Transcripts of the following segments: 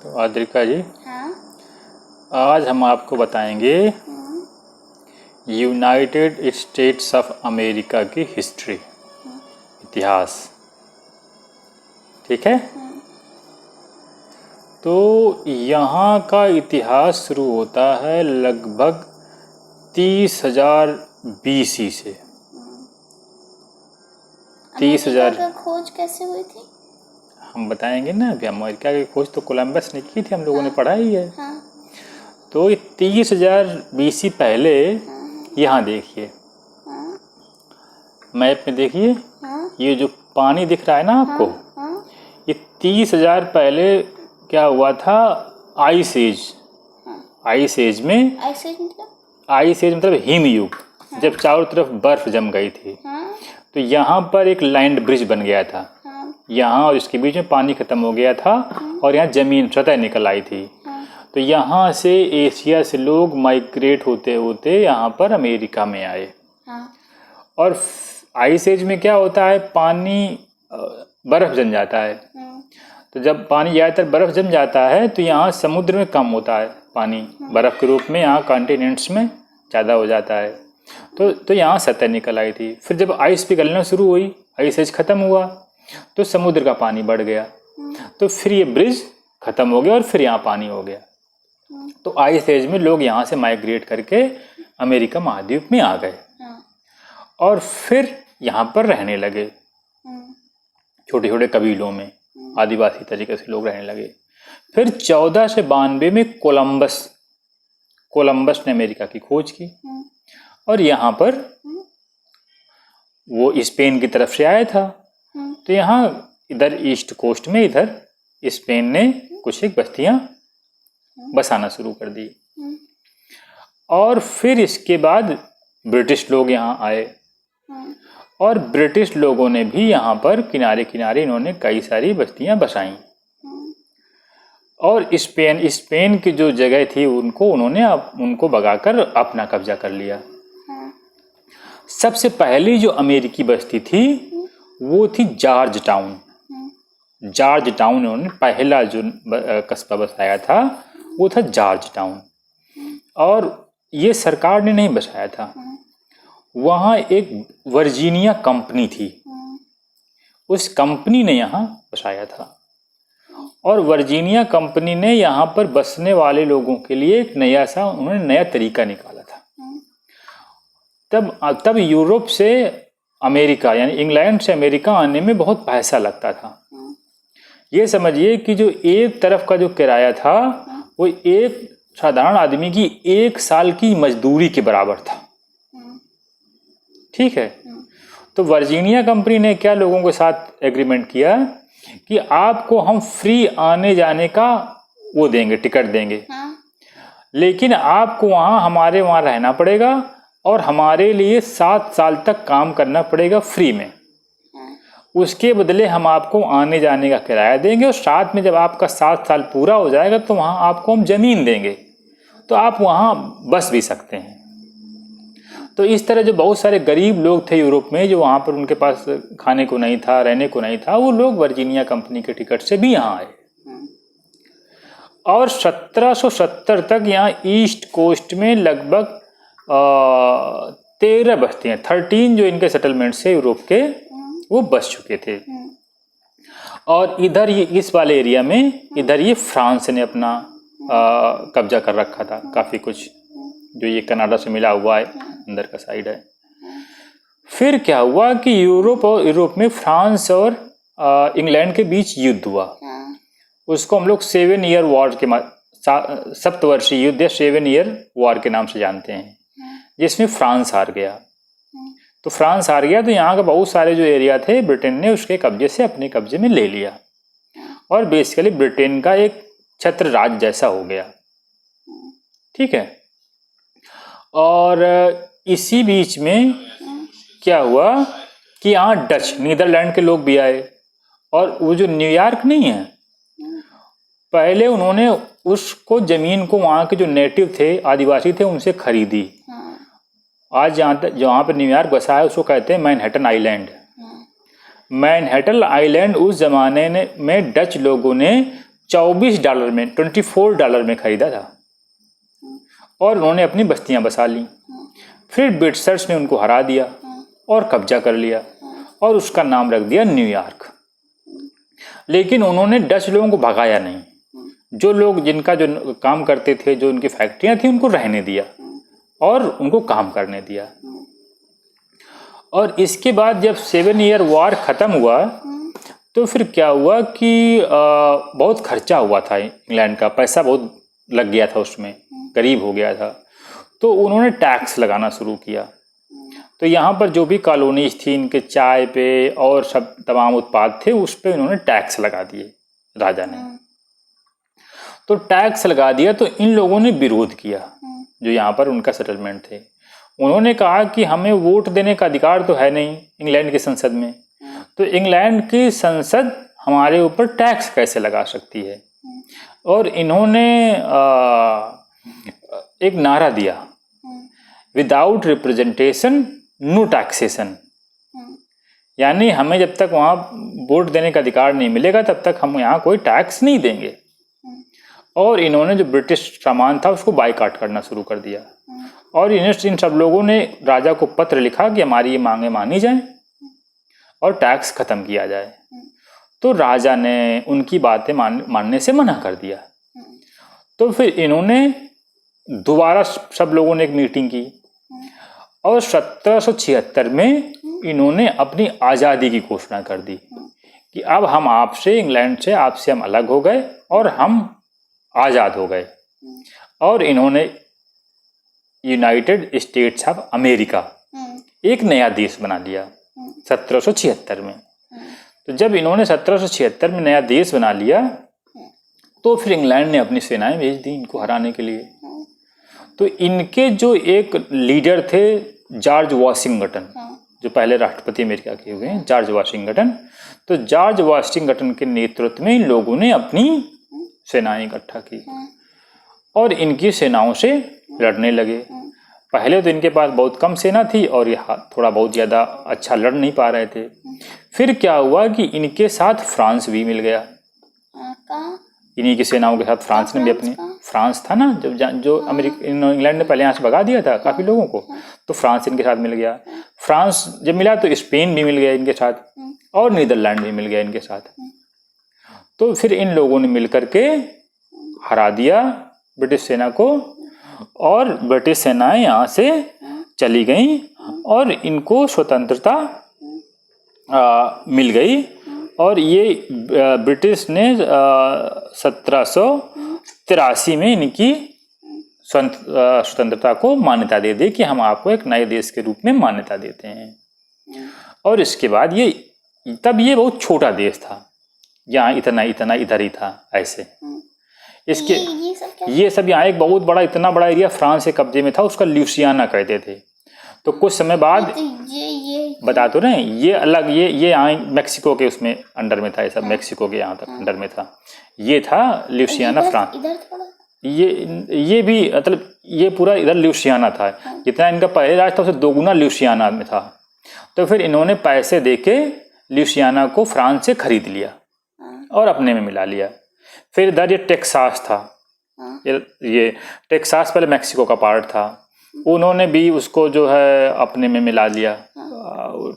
तो आद्रिका जी, हाँ। आज हम आपको बताएंगे यूनाइटेड स्टेट्स ऑफ अमेरिका की हिस्ट्री, इतिहास। ठीक है। तो यहाँ का इतिहास शुरू होता है लगभग 30,000 BC से। 30,000 अमेरिका का खोज कैसे हुई थी? हम बताएंगे ना। अभी अमेरिका की खोज तो कोलंबस ने की थी, हम लोगों ने पढ़ा ही है। हाँ। तो ये 30,000 BC पहले यहाँ देखिए, हाँ। मैप में देखिए, हाँ। ये जो पानी दिख रहा है ना आपको, हाँ। ये 30,000 पहले क्या हुआ था? Ice age. आइस एज में, आइस एज मतलब हिम युग, जब चारों तरफ बर्फ जम गई थी। तो यहाँ पर एक लैंड ब्रिज बन गया था। यहाँ और इसके बीच में पानी खत्म हो गया था और यहाँ जमीन सतह निकल आई थी। तो यहाँ से एशिया से लोग माइग्रेट होते होते यहाँ पर अमेरिका में आए। और आइस एज में क्या होता है? पानी बर्फ जम जाता है। तो जब पानी ज़्यादातर बर्फ जम जाता है तो यहाँ समुद्र में कम होता है पानी, बर्फ़ के रूप में यहाँ कॉन्टिनेंट्स में ज़्यादा हो जाता है। तो यहाँ सतह निकल आई थी। फिर जब आइस पिघलना शुरू हुई, आइस एज ख़त्म हुआ, तो समुद्र का पानी बढ़ गया। तो फिर ये ब्रिज ख़त्म हो गया और फिर यहाँ पानी हो गया। तो आइस एज में लोग यहाँ से माइग्रेट करके अमेरिका महाद्वीप में आ गए और फिर यहाँ पर रहने लगे। छोटे छोटे कबीलों में आदिवासी तरीके से लोग रहने लगे। फिर 1492 में कोलंबस ने अमेरिका की खोज की और यहाँ पर वो स्पेन की तरफ से आया था। तो यहाँ इधर ईस्ट कोस्ट में इधर स्पेन ने कुछ एक बस्तियां बसाना शुरू कर दी। और फिर इसके बाद ब्रिटिश लोग यहाँ आए और ब्रिटिश लोगों ने भी यहाँ पर किनारे किनारे इन्होंने कई सारी बस्तियां बसाई। और स्पेन की जो जगह थी उनको भगाकर अपना कब्जा कर लिया। सबसे पहली जो अमेरिकी बस्ती थी वो थी जॉर्ज टाउन। उन्होंने पहला जो कस्बा बसाया था वो था जॉर्ज टाउन। और ये सरकार ने नहीं बसाया था, वहाँ एक वर्जीनिया कंपनी थी, उस कंपनी ने यहाँ बसाया था। और वर्जीनिया कंपनी ने यहाँ पर बसने वाले लोगों के लिए एक उन्होंने नया तरीका निकाला था। तब यूरोप से अमेरिका यानी इंग्लैंड से अमेरिका आने में बहुत पैसा लगता था। ये समझिए कि जो एक तरफ का जो किराया था वो एक साधारण आदमी की 1 साल की मजदूरी के बराबर था। ठीक है। तो वर्जीनिया कंपनी ने क्या लोगों के साथ एग्रीमेंट किया कि आपको हम फ्री आने जाने का वो देंगे, टिकट देंगे, लेकिन आपको हमारे वहाँ रहना पड़ेगा और हमारे लिए 7 साल तक काम करना पड़ेगा फ्री में। उसके बदले हम आपको आने जाने का किराया देंगे और साथ में जब आपका 7 साल पूरा हो जाएगा तो वहाँ आपको हम ज़मीन देंगे, तो आप वहाँ बस भी सकते हैं। तो इस तरह जो बहुत सारे गरीब लोग थे यूरोप में, जो वहाँ पर उनके पास खाने को नहीं था, रहने को नहीं था, वो लोग वर्जीनिया कंपनी के टिकट से भी यहाँ आए। और 1770 तक यहाँ ईस्ट कोस्ट में लगभग 13 बस्तियाँ, 13 जो इनके सेटलमेंट्स है यूरोप के, वो बस चुके थे। और इधर ये इस वाले एरिया में इधर ये फ्रांस ने अपना कब्जा कर रखा था काफ़ी कुछ, जो ये कनाडा से मिला हुआ है, अंदर का साइड है। फिर क्या हुआ कि यूरोप में फ्रांस और इंग्लैंड के बीच युद्ध हुआ। उसको हम लोग 7 ईयर वॉर के सप्तवर्षीय युद्ध या 7 ईयर वॉर के नाम से जानते हैं, जिसमें फ्रांस हार गया। तो फ्रांस हार गया तो यहाँ के बहुत सारे जो एरिया थे ब्रिटेन ने उसके कब्जे से अपने कब्जे में ले लिया और बेसिकली ब्रिटेन का एक छत्र राज जैसा हो गया। ठीक है। और इसी बीच में क्या हुआ कि यहाँ डच, नीदरलैंड के लोग भी आए। और वो जो न्यूयॉर्क नहीं है, पहले उन्होंने उसको ज़मीन को वहाँ के जो नेटिव थे, आदिवासी थे, उनसे खरीदी। आज जहाँ पर न्यूयॉर्क बसा है उसको कहते हैं मैनहट्टन आइलैंड। मैनहट्टन आइलैंड उस ज़माने में डच लोगों ने $24 में, $24 में खरीदा था और उन्होंने अपनी बस्तियां बसा ली। फिर ब्रिटिशर्स ने उनको हरा दिया और कब्जा कर लिया और उसका नाम रख दिया न्यूयॉर्क। लेकिन उन्होंने डच लोगों को भगाया नहीं, जो लोग जिनका जो काम करते थे, जो उनकी फैक्ट्रियां थी, उनको रहने दिया और उनको काम करने दिया। और इसके बाद जब 7 ईयर वॉर ख़त्म हुआ तो फिर क्या हुआ कि बहुत खर्चा हुआ था इंग्लैंड का, पैसा बहुत लग गया था उसमें, गरीब हो गया था। तो उन्होंने टैक्स लगाना शुरू किया। तो यहाँ पर जो भी कॉलोनीज थी इनके, चाय पे और सब तमाम उत्पाद थे, उस पर उन्होंने टैक्स लगा दिए राजा ने। तो टैक्स लगा दिया तो इन लोगों ने विरोध किया, जो यहाँ पर उनका सेटलमेंट थे। उन्होंने कहा कि हमें वोट देने का अधिकार तो है नहीं इंग्लैंड की संसद में, तो इंग्लैंड की संसद हमारे ऊपर टैक्स कैसे लगा सकती है। और इन्होंने एक नारा दिया, विदाउट रिप्रेजेंटेशन नो टैक्सेशन, यानी हमें जब तक वहाँ वोट देने का अधिकार नहीं मिलेगा तब तक हम यहाँ कोई टैक्स नहीं देंगे। और इन्होंने जो ब्रिटिश सामान था उसको बाइकाट करना शुरू कर दिया। और इन सब लोगों ने राजा को पत्र लिखा कि हमारी ये मांगे मानी जाएं और टैक्स ख़त्म किया जाए। तो राजा ने उनकी बातें मानने से मना कर दिया। तो फिर इन्होंने दोबारा सब लोगों ने एक मीटिंग की और 1776 में इन्होंने अपनी आज़ादी की घोषणा कर दी कि अब हम आपसे, इंग्लैंड से, आपसे हम अलग हो गए और हम आज़ाद हो गए। और इन्होंने यूनाइटेड स्टेट्स ऑफ अमेरिका एक नया देश बना लिया 1776 में। तो जब इन्होंने 1776 में नया देश बना लिया तो फिर इंग्लैंड ने अपनी सेनाएं भेज दी इनको हराने के लिए। तो इनके जो एक लीडर थे जॉर्ज वाशिंगटन, जो पहले राष्ट्रपति अमेरिका के हुए हैं, जॉर्ज वाशिंगटन। तो जॉर्ज वाशिंगटन के नेतृत्व में इन लोगों ने अपनी सेनाएं इकट्ठा की और इनकी सेनाओं से लड़ने लगे। पहले तो इनके पास बहुत कम सेना थी और ये थोड़ा बहुत ज़्यादा अच्छा लड़ नहीं पा रहे थे। फिर क्या हुआ कि इनके साथ फ्रांस भी मिल गया। इन्हीं की सेनाओं के साथ फ्रांस ने भी अपनी, फ्रांस था ना जो इंग्लैंड ने पहले यहाँ से भगा दिया था काफ़ी लोगों को, तो फ्रांस इनके साथ मिल गया। फ्रांस जब मिला तो स्पेन भी मिल गया इनके साथ और नीदरलैंड भी मिल गया इनके साथ। तो फिर इन लोगों ने मिल करके हरा दिया ब्रिटिश सेना को और ब्रिटिश सेनाएं यहाँ से चली गईं और इनको स्वतंत्रता मिल गई। और ये ब्रिटिश ने 1783 में इनकी स्वतंत्रता को मान्यता दे दी कि हम आपको एक नए देश के रूप में मान्यता देते हैं। और इसके बाद तब ये बहुत छोटा देश था, यहाँ इतना इधर ही था ऐसे। इसके ये सब यहाँ एक बहुत बड़ा, इतना बड़ा एरिया फ्रांस के कब्जे में था, उसका ल्यूसियाना कहते थे। तो कुछ समय बाद बता तो रहे, ये अलग, ये यहाँ मेक्सिको के उसमें अंडर में था, ये सब मेक्सिको के यहाँ तक अंडर में था। ये था ल्यूसियाना फ्रांस। ये भी मतलब ये पूरा इधर ल्यूसियाना था, जितना इनका पहले राज था उससे 2 गुना ल्यूसियाना में था। तो फिर इन्होंने पैसे देके ल्यूसियाना को फ्रांस से खरीद लिया और अपने में मिला लिया। फिर इधर ये टेक्सास था, ये टेक्सास पहले मेक्सिको का पार्ट था, उन्होंने भी उसको जो है अपने में मिला लिया।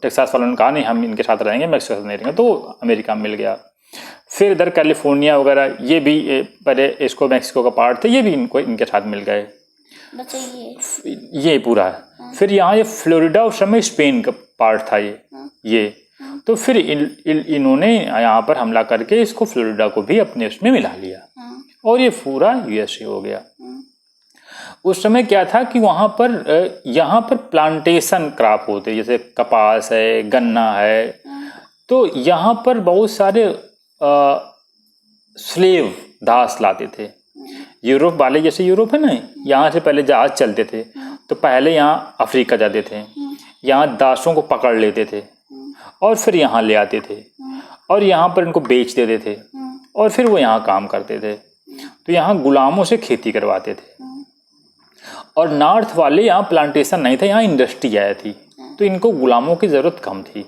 टेक्सास वालों ने कहा नहीं हम इनके साथ रहेंगे, मेक्सिको साथ नहीं रहेंगे, तो अमेरिका में मिल गया। फिर इधर कैलिफोर्निया वगैरह ये भी पहले इसको मेक्सिको का पार्ट थे, ये भी इनके साथ मिल गए। ये पूरा है। फिर यहाँ ये फ्लोरिडा उस समय स्पेन का पार्ट था ये। तो फिर इन्होंने यहाँ पर हमला करके इसको फ्लोरिडा को भी अपने उसमें मिला लिया और ये पूरा यूएसए हो गया। उस समय क्या था कि वहाँ पर प्लांटेशन क्रॉप होते, जैसे कपास है, गन्ना है। तो यहाँ पर बहुत सारे स्लेव दास लाते थे यूरोप वाले, जैसे यूरोप है ना, यहाँ से पहले जहाज चलते थे तो पहले यहाँ अफ्रीका जाते थे, यहाँ दासों को पकड़ लेते थे और फिर यहाँ ले आते थे और यहाँ पर इनको बेच देते थे और फिर वो यहाँ काम करते थे। तो यहाँ गुलामों से खेती करवाते थे। और नॉर्थ वाले यहाँ प्लांटेशन नहीं था, यहाँ इंडस्ट्री ज़्यादा थी, तो इनको गुलामों की ज़रूरत कम थी।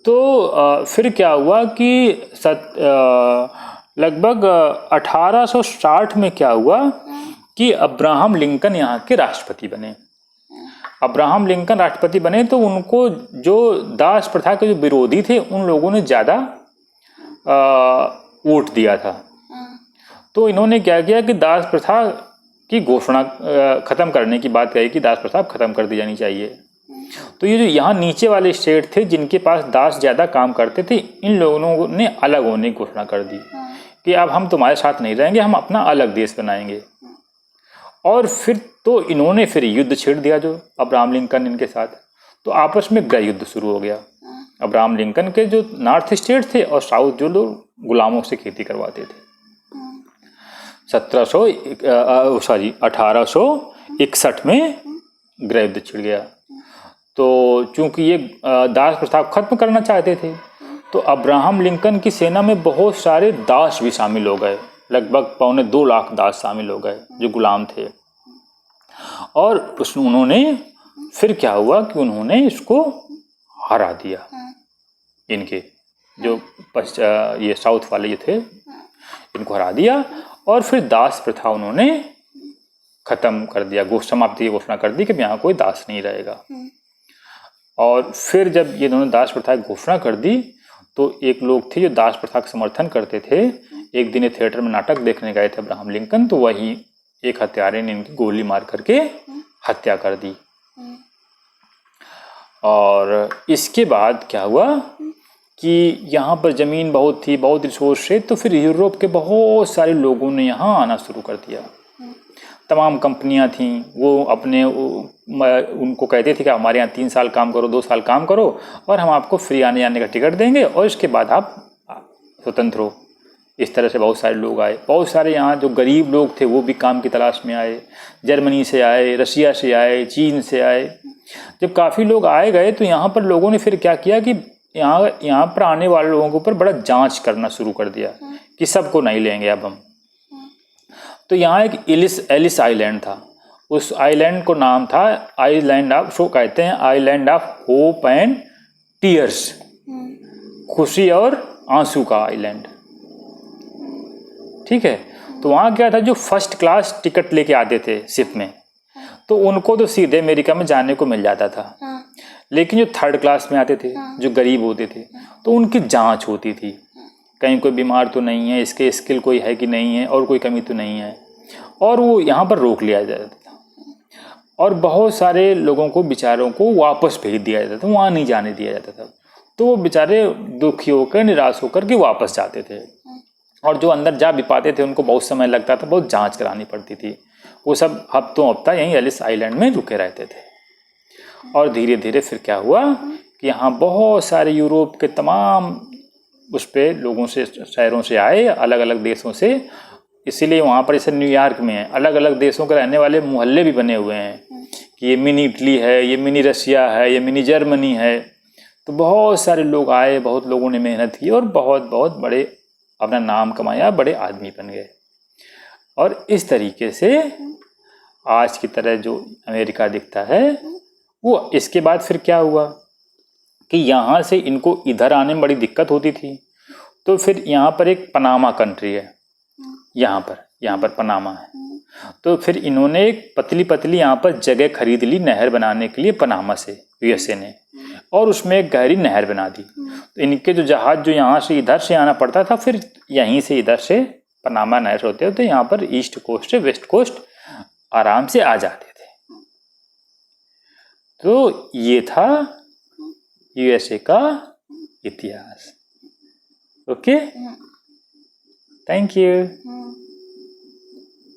तो फिर क्या हुआ कि लगभग 1860 में क्या हुआ कि अब्राहम लिंकन यहाँ के राष्ट्रपति बने। अब्राहम लिंकन राष्ट्रपति बने तो उनको जो दास प्रथा के जो विरोधी थे उन लोगों ने ज़्यादा वोट दिया था। तो इन्होंने क्या किया कि दास प्रथा की घोषणा ख़त्म करने की बात कही कि दास प्रथा ख़त्म कर दी जानी चाहिए। तो ये जो यहाँ नीचे वाले स्टेट थे जिनके पास दास ज़्यादा काम करते थे, इन लोगों ने अलग होने की घोषणा कर दी कि अब हम तुम्हारे साथ नहीं रहेंगे, हम अपना अलग देश बनाएंगे। और फिर तो इन्होंने फिर युद्ध छेड़ दिया जो अब्राहम लिंकन इनके साथ। तो आपस में गृह युद्ध शुरू हो गया। अब्राहम लिंकन के जो नॉर्थ स्टेट थे और साउथ जो लोग गुलामों से खेती करवाते थे। 1861 में गृह युद्ध छिड़ गया। तो चूंकि ये दास प्रथा खत्म करना चाहते थे तो अब्राहम लिंकन की सेना में बहुत सारे दास भी शामिल हो गए। लगभग 2.25 लाख दास शामिल हो गए जो गुलाम थे। और उन्होंने फिर क्या हुआ कि उन्होंने इसको हरा दिया। इनके जो ये साउथ वाले ये थे इनको हरा दिया और फिर दास प्रथा उन्होंने खत्म कर दिया, समाप्ति की घोषणा कर दी कि यहाँ कोई दास नहीं रहेगा। और फिर जब ये दोनों दास प्रथा की घोषणा कर दी तो एक लोग थे जो दास प्रथा का समर्थन करते थे। एक दिन ये थिएटर में नाटक देखने गए थे अब्राहम लिंकन, तो वही एक हत्यारे ने इनकी गोली मार करके हत्या कर दी। और इसके बाद क्या हुआ कि यहाँ पर ज़मीन बहुत थी, बहुत रिसोर्स है, तो फिर यूरोप के बहुत सारे लोगों ने यहाँ आना शुरू कर दिया। तमाम कंपनियाँ थीं, वो अपने उनको कहते थे कि हमारे यहाँ 3 साल काम करो, 2 साल काम करो और हम आपको फ्री आने जाने का टिकट देंगे और इसके बाद आप स्वतंत्र हो। इस तरह से बहुत सारे लोग आए। बहुत सारे यहाँ जो गरीब लोग थे वो भी काम की तलाश में आए। जर्मनी से आए, रशिया से आए, चीन से आए। जब काफ़ी लोग आए गए तो यहाँ पर लोगों ने फिर क्या किया कि यहाँ पर आने वाले लोगों के ऊपर बड़ा जांच करना शुरू कर दिया कि सबको नहीं लेंगे अब हम। तो यहाँ एक एलिस आइलैंड था। उस आइलैंड को नाम था आइलैंड ऑफ, सो कहते हैं island of hope and tears, खुशी और आंसू का आइलैंड। ठीक है। तो वहाँ क्या था, जो फर्स्ट क्लास टिकट लेके आते थे शिप में तो उनको तो सीधे अमेरिका में जाने को मिल जाता था। लेकिन जो थर्ड क्लास में आते थे, जो गरीब होते थे, तो उनकी जांच होती थी, कहीं कोई बीमार तो नहीं है, इसके स्किल कोई है कि नहीं है और कोई कमी तो नहीं है, और वो यहाँ पर रोक लिया जाता था। और बहुत सारे लोगों को बेचारों को वापस भेज दिया जाता था, वहाँ नहीं जाने दिया जाता था। तो वो बेचारे दुखी होकर, निराश होकर के वापस जाते थे। और जो अंदर जा भी पाते थे उनको बहुत समय लगता था, बहुत जांच करानी पड़ती थी। वो सब हफ्ता यहीं एलिस आइलैंड में रुके रहते थे। और धीरे धीरे फिर क्या हुआ कि यहाँ बहुत सारे यूरोप के तमाम उस पे लोगों से, शहरों से आए, अलग अलग देशों से। इसीलिए वहाँ पर जैसे न्यूयॉर्क में है, अलग अलग देशों के रहने वाले मोहल्ले भी बने हुए हैं कि ये मिनी इटली है, ये मिनी रशिया है, ये मिनी जर्मनी है। तो बहुत सारे लोग आए, बहुत लोगों ने मेहनत की और बहुत बहुत बड़े अपना नाम कमाया, बड़े आदमी बन गए। और इस तरीके से आज की तरह जो अमेरिका दिखता है वो, इसके बाद फिर क्या हुआ कि यहाँ से इनको इधर आने में बड़ी दिक्कत होती थी। तो फिर यहाँ पर एक पनामा कंट्री है, यहाँ पर पनामा है। तो फिर इन्होंने एक पतली पतली यहाँ पर जगह खरीद ली नहर बनाने के लिए पनामा से, यूएसए ने, और उसमें एक गहरी नहर बना दी। तो इनके जो जहाज जो यहाँ से इधर से आना पड़ता था, फिर यहीं से इधर से पनामा नहर होते होते यहाँ पर ईस्ट कोस्ट से वेस्ट कोस्ट आराम से आ जाते थे। तो ये था यूएसए का इतिहास। Okay, thank you.